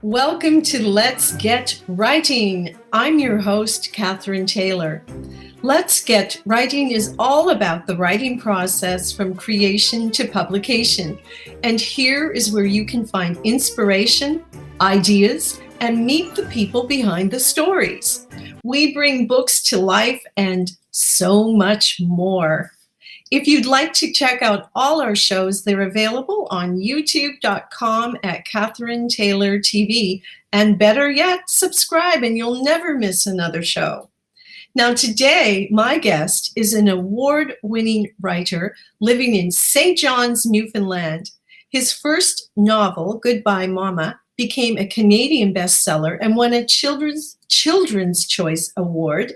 Welcome to Let's Get Writing. I'm your host, Catherine Taylor. Let's Get Writing is all about the writing process from creation to publication. And here is where you can find inspiration, ideas, and meet the people behind the stories. We bring books to life and so much more. If you'd like to check out all our shows, they're available on youtube.com at Catherine Taylor TV. And better yet, subscribe and you'll never miss another show. Now today, my guest is an award-winning writer living in St. John's, Newfoundland. His first novel, Goodbye, Momma, became a Canadian bestseller and won a Children's Choice Award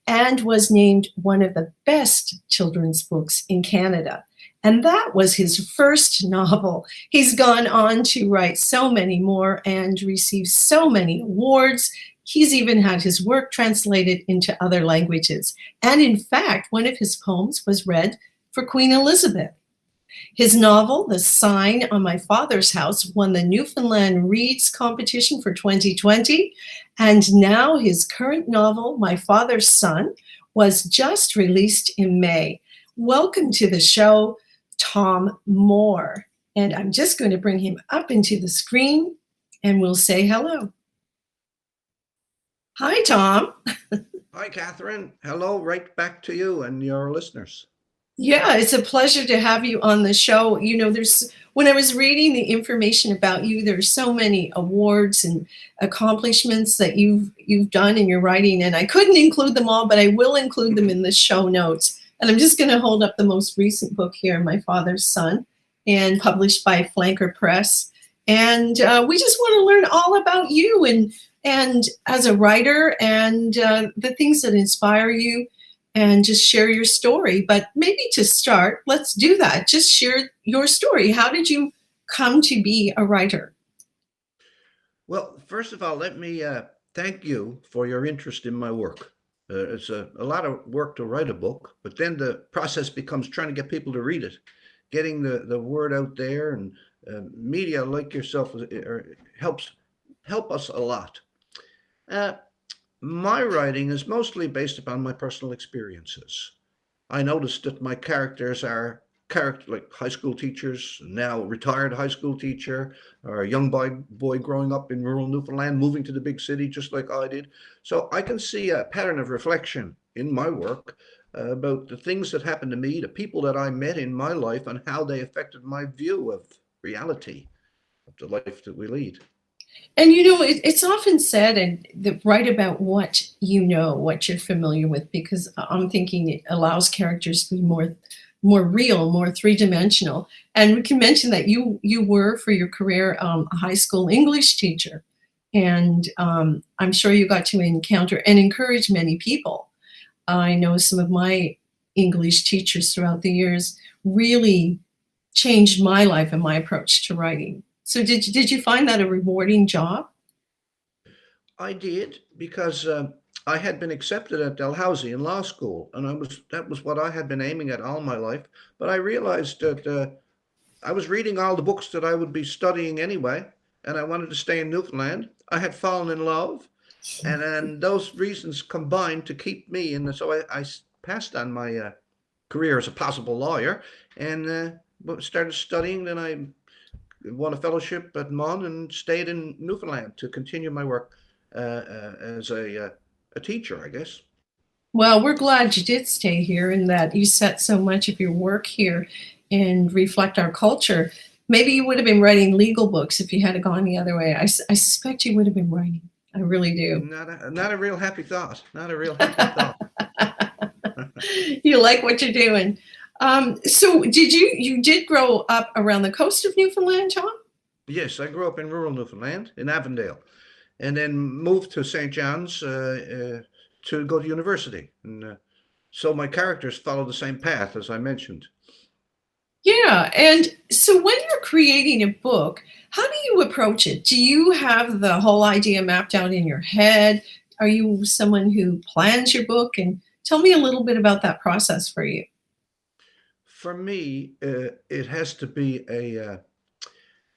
and was named one of the best children's books in Canada. And that was his first novel. He's gone on to write so many more and receive so many awards. He's even had his work translated into other languages. And in fact, one of his poems was read for Queen Elizabeth. His novel, The Sign on My Father's House, won the Newfoundland Reads competition for 2020. And now his current novel, My Father's Son, was just released in May. Welcome to the show, Tom Moore. And I'm just going to bring him up into the screen and we'll say hello. Hi, Tom. Hi, Catherine. Hello, right back to you and your listeners. Yeah, it's a pleasure to have you on the show. You know, when I was reading the information about you, there's so many awards and accomplishments that you've done in your writing, and I couldn't include them all, but I will include them in the show notes. And I'm just going to hold up the most recent book here, My Father's Son, and published by Flanker Press. And we just want to learn all about you and as a writer and the things that inspire you. And just share your story. But maybe to start, let's do that. Just share your story. How did you come to be a writer? Well, first of all, let me thank you for your interest in my work. It's a lot of work to write a book, but then the process becomes trying to get people to read it, getting the word out there, and media like yourself help us a lot. My writing is mostly based upon my personal experiences. I noticed that my characters are like high school teachers, now retired high school teacher, or a young boy growing up in rural Newfoundland, moving to the big city just like I did. So I can see a pattern of reflection in my work about the things that happened to me, the people that I met in my life, and how they affected my view of reality, of the life that we lead. And you know, it's often said, and write about what you know, what you're familiar with, because I'm thinking it allows characters to be more real, more three-dimensional. And we can mention that you were, for your career, a high school English teacher. And I'm sure you got to encounter and encourage many people. I know some of my English teachers throughout the years really changed my life and my approach to writing. So did you find that a rewarding job? I did because I had been accepted at Dalhousie in law school, and that was what I had been aiming at all my life. But I realized that I was reading all the books that I would be studying anyway, and I wanted to stay in Newfoundland. I had fallen in love, and then those reasons combined to keep me. And so I passed on my career as a possible lawyer and started studying. Then I won a fellowship at Mon and stayed in Newfoundland to continue my work as a teacher, I guess. Well, we're glad you did stay here and that you set so much of your work here and reflect our culture. Maybe you would have been writing legal books if you had gone the other way. I suspect you would have been writing. I really do. Not a real happy thought. Not a real happy thought. You like what you're doing. So you did grow up around the coast of Newfoundland, Tom? Yes, I grew up in rural Newfoundland, in Avondale, and then moved to St. John's to go to university. And so my characters follow the same path as I mentioned. Yeah, and so when you're creating a book, how do you approach it? Do you have the whole idea mapped out in your head? Are you someone who plans your book? And tell me a little bit about that process for you. For me, it has to be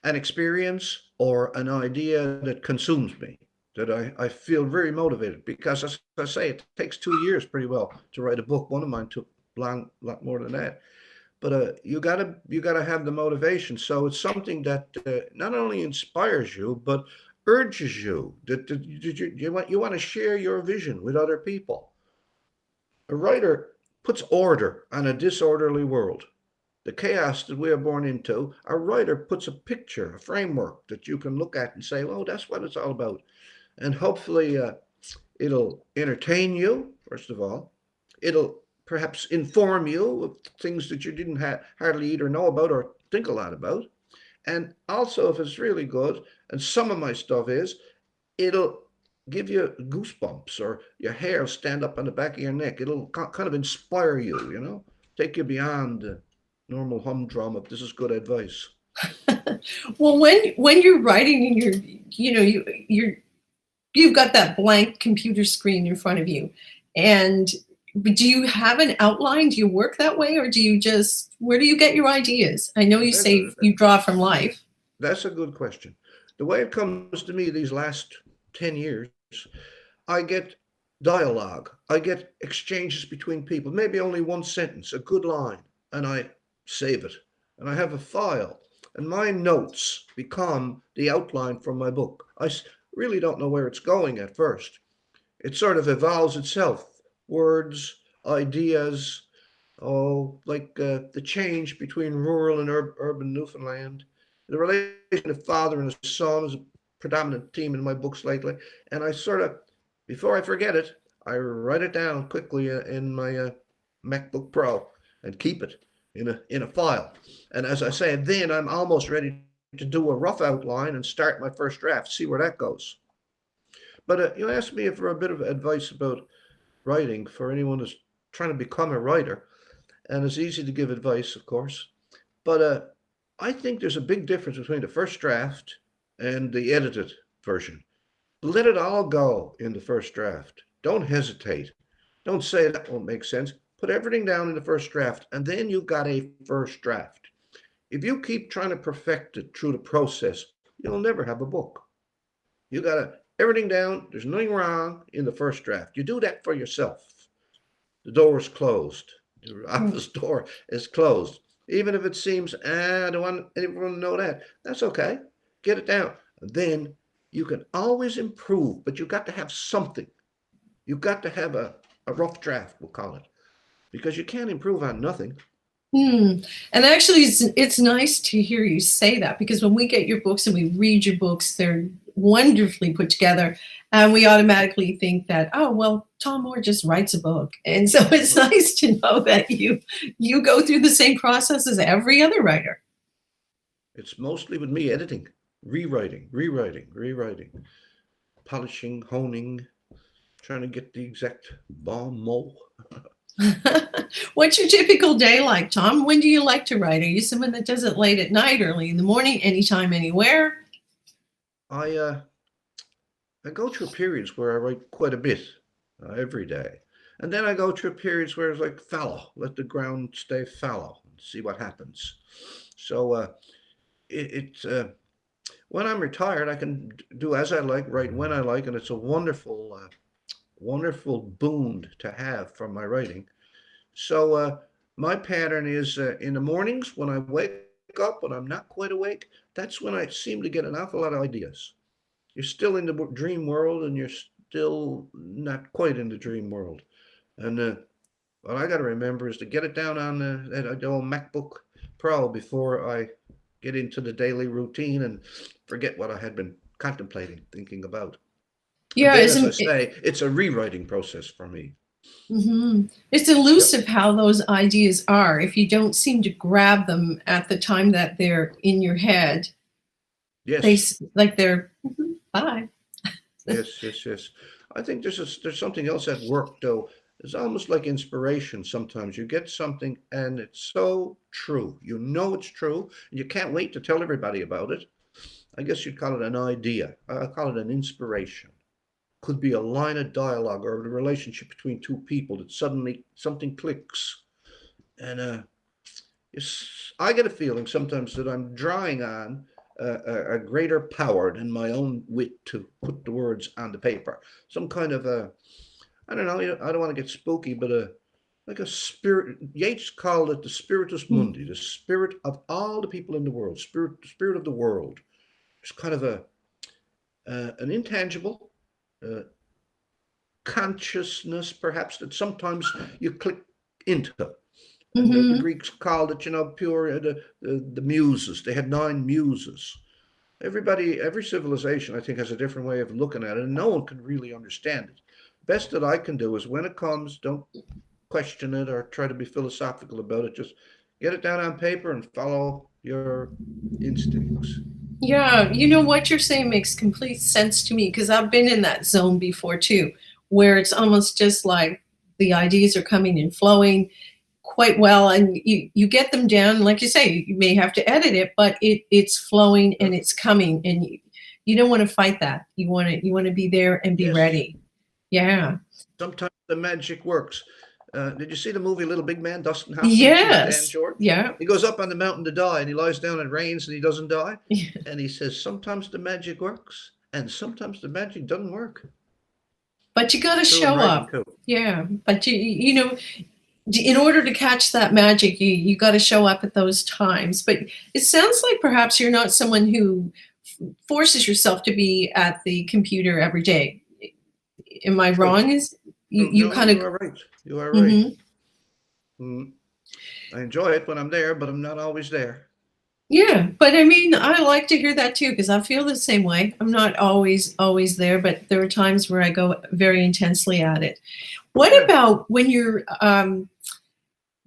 an experience or an idea that consumes me, that I feel very motivated, because as I say, it takes 2 years pretty well to write a book. One of mine took long, lot more than that. But you gotta have the motivation. So it's something that not only inspires you, but urges you that you want to share your vision with other people. A writer puts order on a disorderly world. The chaos that we are born into, a writer puts a picture, a framework that you can look at and say, "Oh, that's what it's all about." And hopefully, it'll entertain you, first of all. It'll perhaps inform you of things that you didn't hardly either know about or think a lot about. And also, if it's really good, and some of my stuff is, it'll give you goosebumps, or your hair stand up on the back of your neck. It'll kind of inspire you, take you beyond the normal humdrum of this is good advice. Well, when you're writing and you've got that blank computer screen in front of you, and do you have an outline? Do you work that way, or where do you get your ideas? I know you say you draw from life. That's a good question. The way it comes to me these last 10 years, I get dialogue. I get exchanges between people, maybe only one sentence, a good line, and I save it. And I have a file, and my notes become the outline for my book. I really don't know where it's going at first. It sort of evolves itself. Words, ideas, like the change between rural and urban Newfoundland. The relation of father and son is a predominant theme in my books lately. And I sort of, before I forget it, I write it down quickly in my MacBook Pro and keep it in a file. And as I say, then I'm almost ready to do a rough outline and start my first draft, see where that goes. But you asked me for a bit of advice about writing for anyone who's trying to become a writer. And it's easy to give advice, of course. But I think there's a big difference between the first draft and the edited version. Let it all go in the first draft. Don't hesitate. Don't say that won't make sense. Put everything down in the first draft, and then you've got a first draft. If you keep trying to perfect it through the process, you'll never have a book. You got to everything down. There's nothing wrong in the first draft. You do that for yourself. The door is closed. The office door is closed. Even if it seems, I don't want anyone to know that. That's okay. Get it down. And then you can always improve, but you've got to have something. You've got to have a rough draft, we'll call it, because you can't improve on nothing. And actually, it's nice to hear you say that, because when we get your books and we read your books, they're wonderfully put together, and we automatically think that, oh, well, Tom Moore just writes a book. And so it's nice to know that you go through the same process as every other writer. It's mostly with me editing, rewriting, polishing, honing, trying to get the exact bon mot. What's your typical day like, Tom? When do you like to write? Are you someone that does it late at night, early in the morning, anytime, anywhere? I go through periods where I write quite a bit every day, and then I go through periods where it's like fallow, let the ground stay fallow, and see what happens. So it's when I'm retired, I can do as I like, write when I like, and it's a wonderful boon to have from my writing. So my pattern is in the mornings when I wake up, when I'm not quite awake, that's when I seem to get an awful lot of ideas. You're still in the dream world, and you're still not quite in the dream world. And what I got to remember is to get it down on the old MacBook Pro before I get into the daily routine and forget what I had been contemplating, thinking about. Yeah, Then, as I say, it's a rewriting process for me. It's elusive how those ideas are. If you don't seem to grab them at the time that they're in your head, yes, they're bye. yes. I think there's something else at work though. It's almost like inspiration. Sometimes you get something and it's so true. You know it's true, and you can't wait to tell everybody about it. I guess you'd call it an idea. I call it an inspiration. Could be a line of dialogue or a relationship between two people that suddenly something clicks. And I get a feeling sometimes that I'm drawing on a greater power than my own wit to put the words on the paper. Some kind of a, I don't know, I don't want to get spooky, but like a spirit. Yeats called it the spiritus Mm. mundi, the spirit of all the people in the world, the spirit of the world. It's kind of an intangible uh, consciousness, perhaps, that sometimes you click into. And the Mhm. Greeks called it, pure the muses. They had 9 muses. Every civilization, I think, has a different way of looking at it, and no one can really understand it. Best that I can do is when it comes, don't question it or try to be philosophical about it. Just get it down on paper and follow your instincts. Yeah, you know what you're saying makes complete sense to me because I've been in that zone before too, where it's almost just like the ideas are coming and flowing quite well, and you get them down. Like you say, you may have to edit it, but it's flowing and it's coming, and you don't want to fight that. You want to be there and be Yes, ready. Yeah. sometimes the magic works. Did you see the movie Little Big Man, Dustin Hoffman? He's Dan Yes. George. Yeah. He goes up on the mountain to die, and he lies down and it rains, and he doesn't die. And he says, sometimes the magic works, and sometimes the magic doesn't work. But you got to True in show writing up. too. Yeah. But you know, in order to catch that magic, you got to show up at those times. But it sounds like perhaps you're not someone who forces yourself to be at the computer every day. Am I True. wrong? Is you No, kind of you are right. You are right. hmm Mm. I enjoy it when I'm there, but I'm not always there. yeah, but I mean, I like to hear that too because I feel the same way. I'm not always there, but there are times where I go very intensely at it. What Yeah. about when you're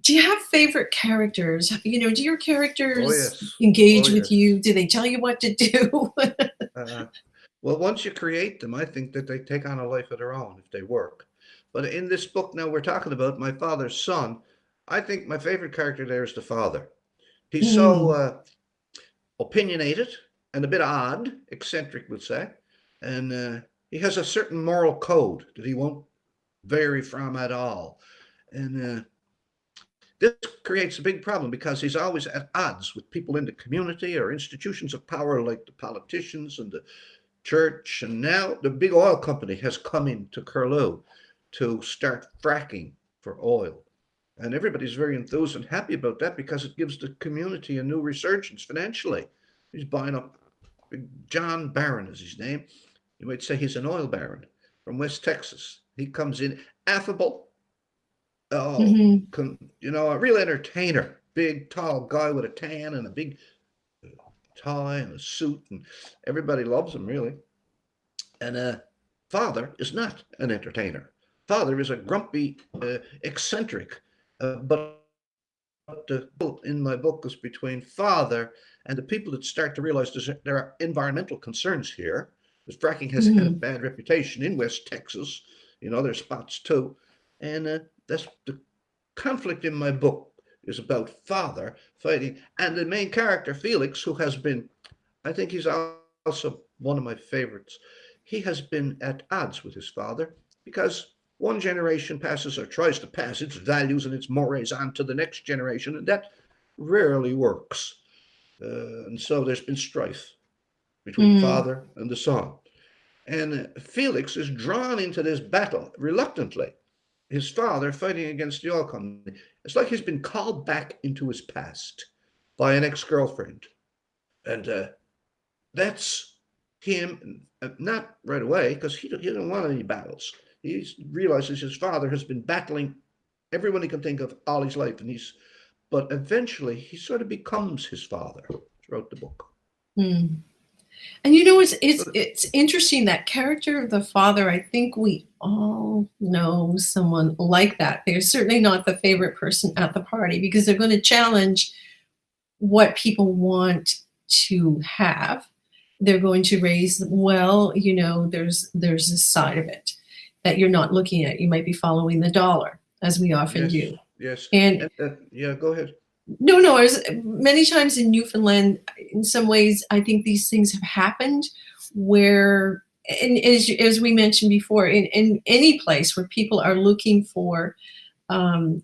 do you have favorite characters? You know, do your Oh characters yes. Oh engage with yes. you? Do they tell you what to do? Uh, well, once you create them, I think that they take on a life of their own if they work. But in this book now we're talking about my father's son. I think my favorite character there is the father. He's so Mm, opinionated and a bit odd, eccentric, we'll say, and he has a certain moral code that he won't vary from at all. And this creates a big problem because he's always at odds with people in the community or institutions of power like the politicians and the church. And now the big oil company has come into Curlew to start fracking for oil. And everybody's very enthused and happy about that because it gives the community a new resurgence financially. He's buying up John Barron is his name. You might say he's an oil baron from West Texas. He comes in affable, oh, hmm a real entertainer, big, tall guy with a tan and a big tie and a suit, and everybody loves him really. And father is not an entertainer. Father is a grumpy, eccentric, but the in my book is between father and the people that start to realize there are environmental concerns here. Because fracking has had a hmm bad reputation in West Texas, in other spots too, and that's the conflict in my book is about father fighting, and the main character Felix, who has been, I think he's also one of my favorites. He has been at odds with his father because one generation passes or tries to pass its values and its mores on to the next generation, and that rarely works. And so there's been strife between the hmm father and the son. And Felix is drawn into this battle reluctantly. His father fighting against the oil company. It's like he's been called back into his past by an ex girlfriend. And that's him, not right away, because he doesn't want any battles. He realizes his father has been battling everyone he can think of all his life, but eventually he sort of becomes his father throughout the book. mm. And you know, it's So, it's interesting that character of the father. I think we all know someone like that. They're certainly not the favorite person at the party because they're going to challenge what people want to have. They're going to raise, well, you know, there's a side of it that you're not looking at. You might be following the dollar, as we often yes, do. yes. And And yeah, go ahead. no, as many times in Newfoundland, in some ways, I think these things have happened where, and as we mentioned before, in any place where people are looking for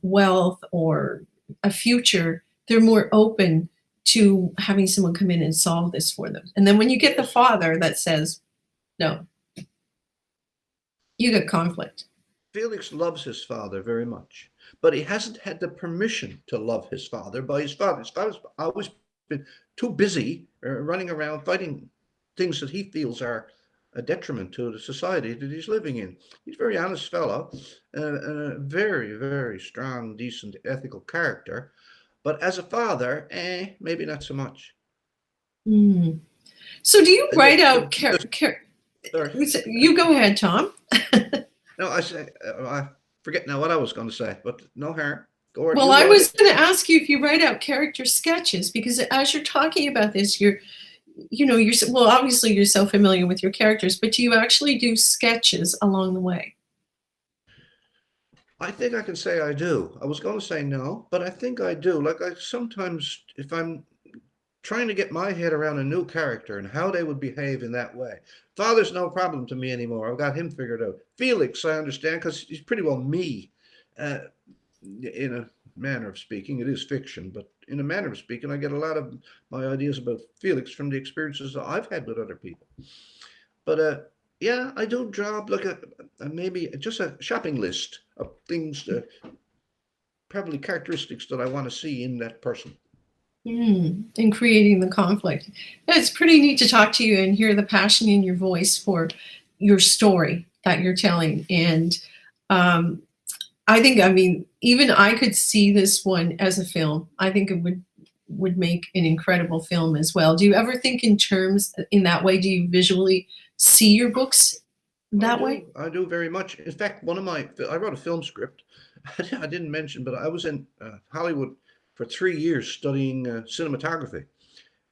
wealth or a future, they're more open to having someone come in and solve this for them. And then when you get the father that says, no, you get conflict. Felix loves his father very much, but he hasn't had the permission to love his father by his father. His father's always been too busy running around fighting things that he feels are a detriment to the society that he's living in. He's a very honest fellow, and a very, very strong, decent, ethical character. But as a father, maybe not so much. Mm. So do you write out you go ahead, Tom. No, I forget now what I was going to say, but no harm. Well, I was going to ask you if you write out character sketches, because as you're talking about this, you're well, obviously you're so familiar with your characters, but do you actually do sketches along the way? I think I can say I do. I was going to say no, but I think I do. Like, I sometimes, if I'm trying to get my head around a new character and how they would behave in that way. Father's no problem to me anymore. I've got him figured out. Felix, I understand, because he's pretty well me, in a manner of speaking. It is fiction, but in a manner of speaking, I get a lot of my ideas about Felix from the experiences that I've had with other people. But yeah, I do draw like a maybe just a shopping list of things, probably characteristics that I want to see in that person. And creating the conflict. It's pretty neat to talk to you and hear the passion in your voice for your story that you're telling. And I think, I mean, even I could see this one as a film. I think it would make an incredible film as well. Do you ever think in terms in that way? Do you visually see your books that way? I do very much. In fact, I wrote a film script. I didn't mention, but I was in Hollywood for 3 years studying cinematography.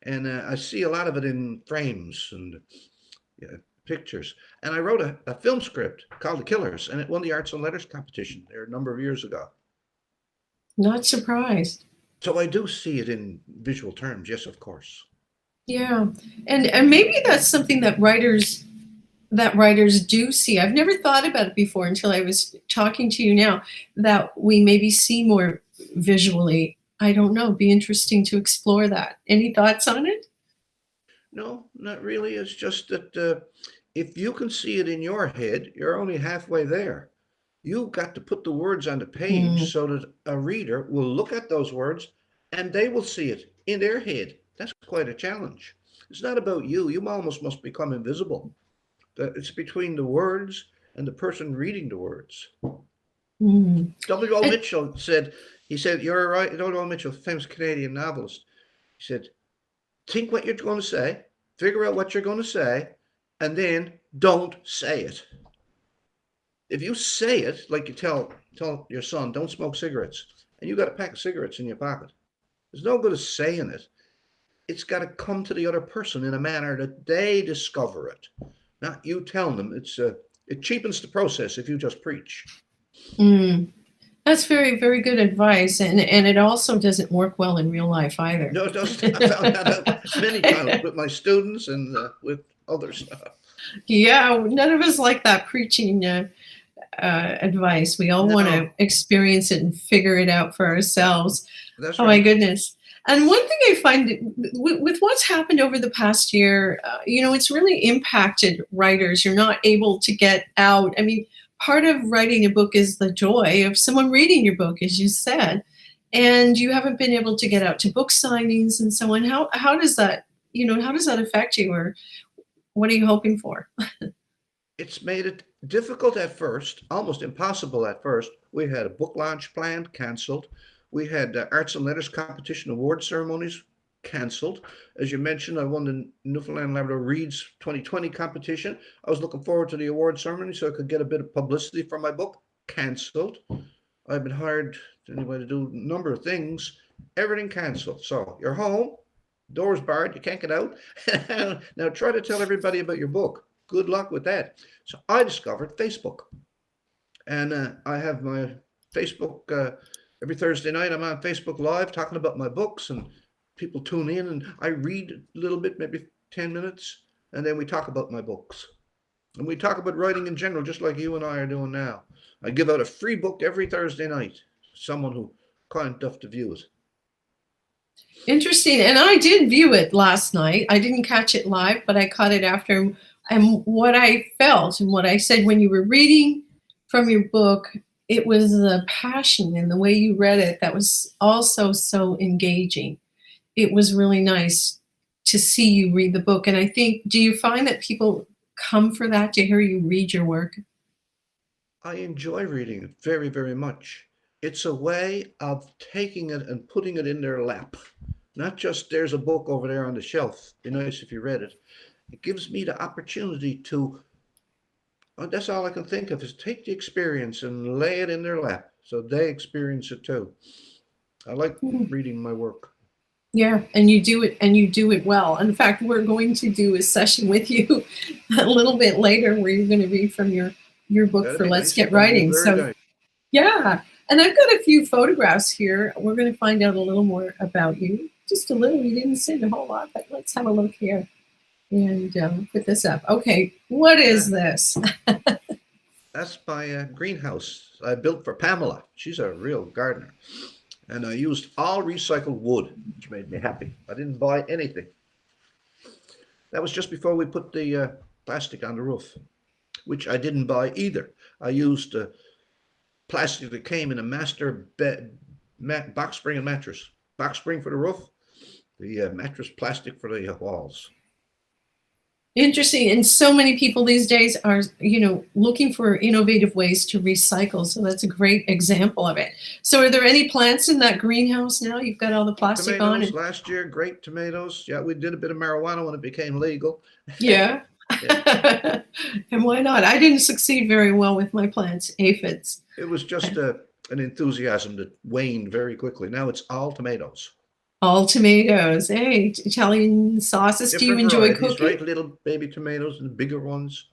And I see a lot of it in frames and pictures. And I wrote a film script called The Killers, and it won the Arts and Letters competition there a number of years ago. Not surprised. So I do see it in visual terms, yes, of course. Yeah. And maybe that's something that writers do see. I've never thought about it before until I was talking to you now, that we maybe see more visually. I don't know. Be interesting to explore that. Any thoughts on it? No, not really. It's just that if you can see it in your head, you're only halfway there. You've got to put the words on the page so that a reader will look at those words and they will see it in their head. That's quite a challenge. It's not about you. You almost must become invisible. It's between the words and the person reading the words. W.O. Mitchell said, you're right. W.O. Mitchell, famous Canadian novelist, he said, think what you're going to say, figure out what you're going to say, and then don't say it. If you say it, like you tell your son, don't smoke cigarettes, and you got a pack of cigarettes in your pocket, there's no good of saying it. It's got to come to the other person in a manner that they discover it, not you telling them. It cheapens the process if you just preach. That's very, very good advice. And it also doesn't work well in real life either. No, it doesn't. I found that out many times with my students and with others. Yeah, none of us like that preaching advice. We all want to experience it and figure it out for ourselves. That's right. My goodness. And one thing I find with what's happened over the past year, it's really impacted writers. You're not able to get out. I mean, part of writing a book is the joy of someone reading your book, as you said, and you haven't been able to get out to book signings and so on. How does that, how does that affect you, or what are you hoping for? It's made it difficult at first, almost impossible at first. We had a book launch planned, canceled. We had Arts and Letters competition award ceremonies canceled. As you mentioned, I won the Newfoundland Labrador Reads 2020 competition. I was looking forward to the award ceremony so I could get a bit of publicity for my book. Canceled. I've been hired anyway to do a number of things. Everything canceled. So you're home, doors barred, you can't get out. Now try to tell everybody about your book. Good luck with that. So I discovered Facebook. And I have my Facebook, every Thursday night I'm on Facebook Live talking about my books, and people tune in and I read a little bit, maybe 10 minutes, and then we talk about my books. And we talk about writing in general, just like you and I are doing now. I give out a free book every Thursday night to someone who kind enough to view it. Interesting. And I did view it last night. I didn't catch it live, but I caught it after. And what I felt and what I said when you were reading from your book, it was the passion and the way you read it that was also so engaging. It was really nice to see you read the book. And I think, do you find that people come for that, to hear you read your work? I enjoy reading it very, very much. It's a way of taking it and putting it in their lap. Not just there's a book over there on the shelf. Be nice if you read it. It gives me the opportunity to, that's all I can think of is take the experience and lay it in their lap so they experience it too. I like reading my work. Yeah, and you do it, and you do it well. In fact, we're going to do a session with you a little bit later where you're going to read from your book That'd for be Let's nice. Get That'd be Writing. very So nice. yeah, and I've got a few photographs here. We're going to find out a little more about you. Just a little. You didn't say a whole lot, but let's have a look here and put this up. Okay, what is this? That's my greenhouse I built for Pamela. She's a real gardener. And I used all recycled wood, which made me happy. I didn't buy anything. That was just before we put the plastic on the roof, which I didn't buy either. I used plastic that came in a master box spring and mattress. Box spring for the roof, the mattress plastic for the walls. Interesting. And so many people these days are, looking for innovative ways to recycle. So that's a great example of it. So are there any plants in that greenhouse now? You've got all the plastic on Tomatoes it. last year, great tomatoes. Yeah, we did a bit of marijuana when it became legal. Yeah. Yeah. And why not? I didn't succeed very well with my plants, aphids. It was just an enthusiasm that waned very quickly. Now it's all tomatoes. All tomatoes. Hey, Italian sauces. Do you Different enjoy varieties, cooking? right? Little baby tomatoes and bigger ones.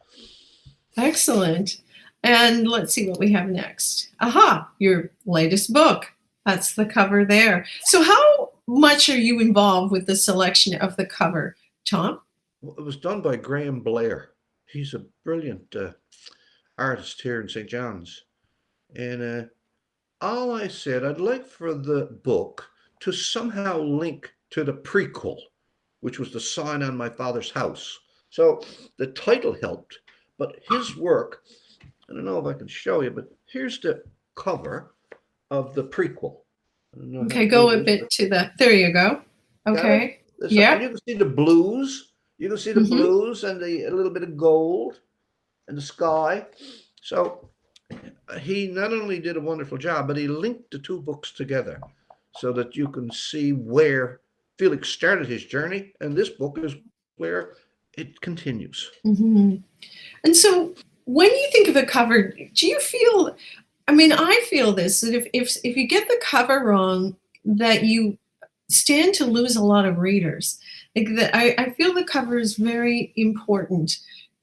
Excellent. And let's see what we have next. Aha, your latest book. That's the cover there. So how much are you involved with the selection of the cover, Tom? Well, it was done by Graham Blair. He's a brilliant artist here in St. John's. And all I said, I'd like for the book to somehow link to the prequel, which was the sign on my father's house. So the title helped, but his work, I don't know if I can show you, but here's the cover of the prequel. Okay, go a bit to the, there you go. Got it? Okay. And Yeah. you can see the blues. You can see the Mm-hmm. blues and a little bit of gold and the sky. So he not only did a wonderful job, but he linked the two books together so that you can see where Felix started his journey, and this book is where it continues. Mm-hmm. And so when you think of the cover, do you feel, I mean, I feel this, that if you get the cover wrong, that you stand to lose a lot of readers. Like that, I feel the cover is very important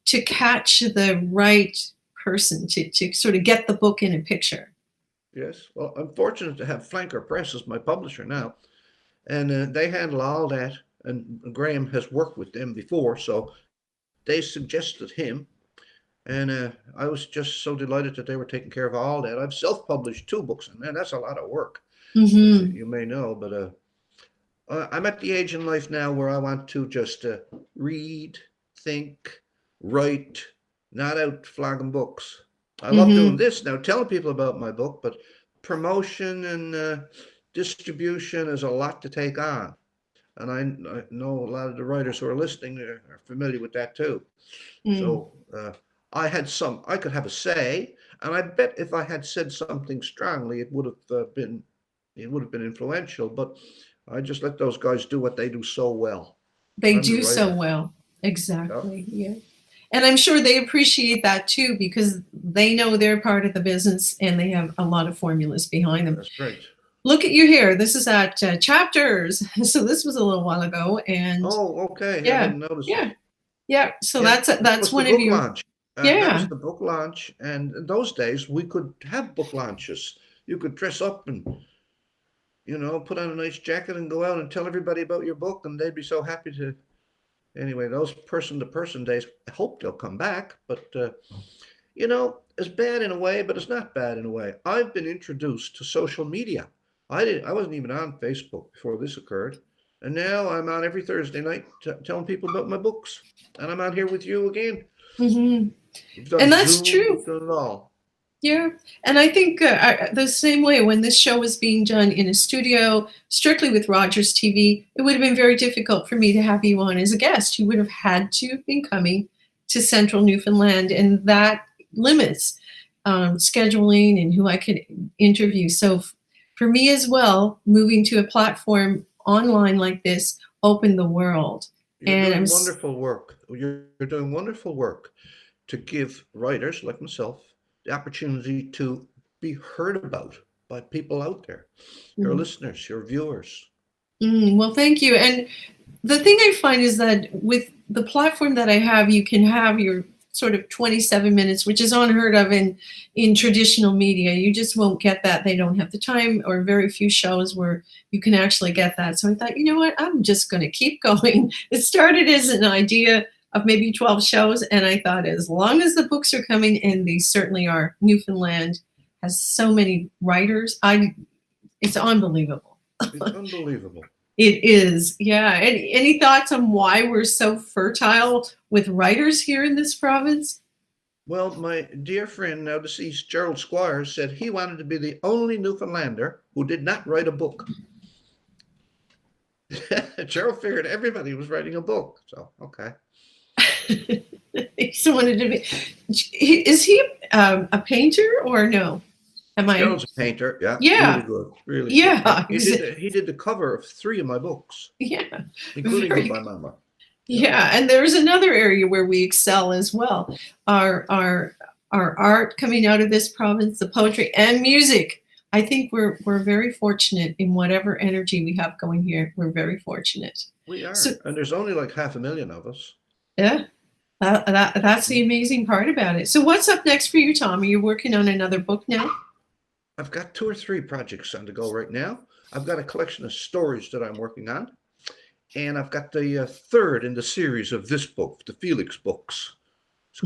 to catch the right person, to sort of get the book in a picture. Yes, well, I'm fortunate to have Flanker Press as my publisher now, and they handle all that. And Graham has worked with them before, so they suggested him, and I was just so delighted that they were taking care of all that. I've self-published 2 books, and man, that's a lot of work, as Mm-hmm. you may know. But I'm at the age in life now where I want to just read, think, write, not out flogging books. I love doing Mm-hmm. this now, telling people about my book, but promotion and distribution is a lot to take on. And I know a lot of the writers who are listening are familiar with that too. Mm. So I could have a say, and I bet if I had said something strongly, it would have been influential. But I just let those guys do what they do so well. They I'm the do so writer. well. Yeah, Exactly. Yeah. And I'm sure they appreciate that too, because they know they're part of the business and they have a lot of formulas behind them. that's great. Look at you here. This is at Chapters. So this was a little while ago, and Oh, okay. I yeah, didn't notice it. yeah, yeah. So Yeah, that that's was the one of book your, launch. That was yeah. the book launch, and in those days we could have book launches. You could dress up and put on a nice jacket and go out and tell everybody about your book, and they'd be so happy to. Anyway, those person-to-person days, I hope they'll come back. But it's bad in a way, but it's not bad in a way. I've been introduced to social media I wasn't even on Facebook before this occurred. And now I'm on every Thursday night telling people about my books. And I'm out here with you again. Hmm. We've done And that's Zoom, true. we've done it all. Yeah. And I think the same way when this show was being done in a studio, strictly with Rogers TV, it would have been very difficult for me to have you on as a guest. You would have had to have been coming to central Newfoundland, and that limits scheduling and who I could interview. So for me as well, moving to a platform online like this opened the world. You're And doing wonderful work. You're doing wonderful work to give writers like myself the opportunity to be heard about by people out there, your listeners, your viewers. Well, thank you. And the thing I find is that with the platform that I have, you can have your sort of 27 minutes, which is unheard of in traditional media. You just won't get that. They don't have the time, or very few shows where you can actually get that. So I thought, you know what, I'm just going to keep going. It started as an idea of maybe 12 shows, and I thought as long as the books are coming, and these certainly are, Newfoundland has so many writers. It's unbelievable. It's unbelievable. It is, yeah. Any thoughts on why we're so fertile with writers here in this province? Well, my dear friend, now deceased, Gerald Squires, said he wanted to be the only Newfoundlander who did not write a book. Gerald figured everybody was writing a book, so okay. He wanted to be. Is he a painter or no? Gerald's a painter, yeah. Yeah. Really good, really yeah, good. He did the cover of 3 of my books. Yeah. Including Goodbye Momma. Yeah, and there's another area where we excel as well. Our art coming out of this province, the poetry and music. I think we're very fortunate in whatever energy we have going here. We're very fortunate. We are, and there's only like 500,000 of us. Yeah. That's the amazing part about it. So what's up next for you, Tom? Are you working on another book now? I've got 2 or 3 projects on the go right now. I've got a collection of stories that I'm working on. And I've got the 3rd in the series of this book, the Felix books. It's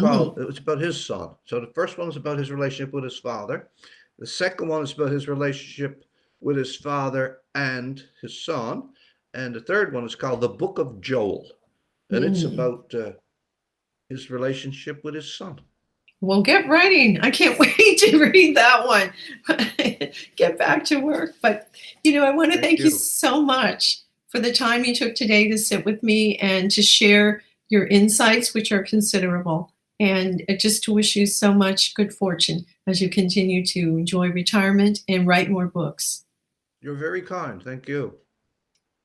about his son. So the first one is about his relationship with his father. The second one is about his relationship with his father and his son. And the third one is called The Book of Joel. And it's about his relationship with his son. Well, get writing. I can't wait to read that one. Get back to work. But, I want to thank you so much for the time you took today to sit with me and to share your insights, which are considerable. And just to wish you so much good fortune as you continue to enjoy retirement and write more books. You're very kind. Thank you.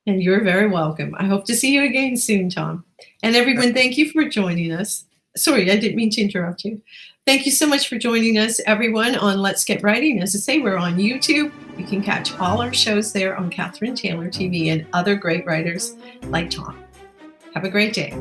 And you're very welcome. I hope to see you again soon, Tom. And everyone, thank you for joining us. Sorry, I didn't mean to interrupt you. Thank you so much for joining us, everyone, on Let's Get Writing. As I say, we're on YouTube. You can catch all our shows there on Catherine Taylor TV and other great writers like Tom. Have a great day.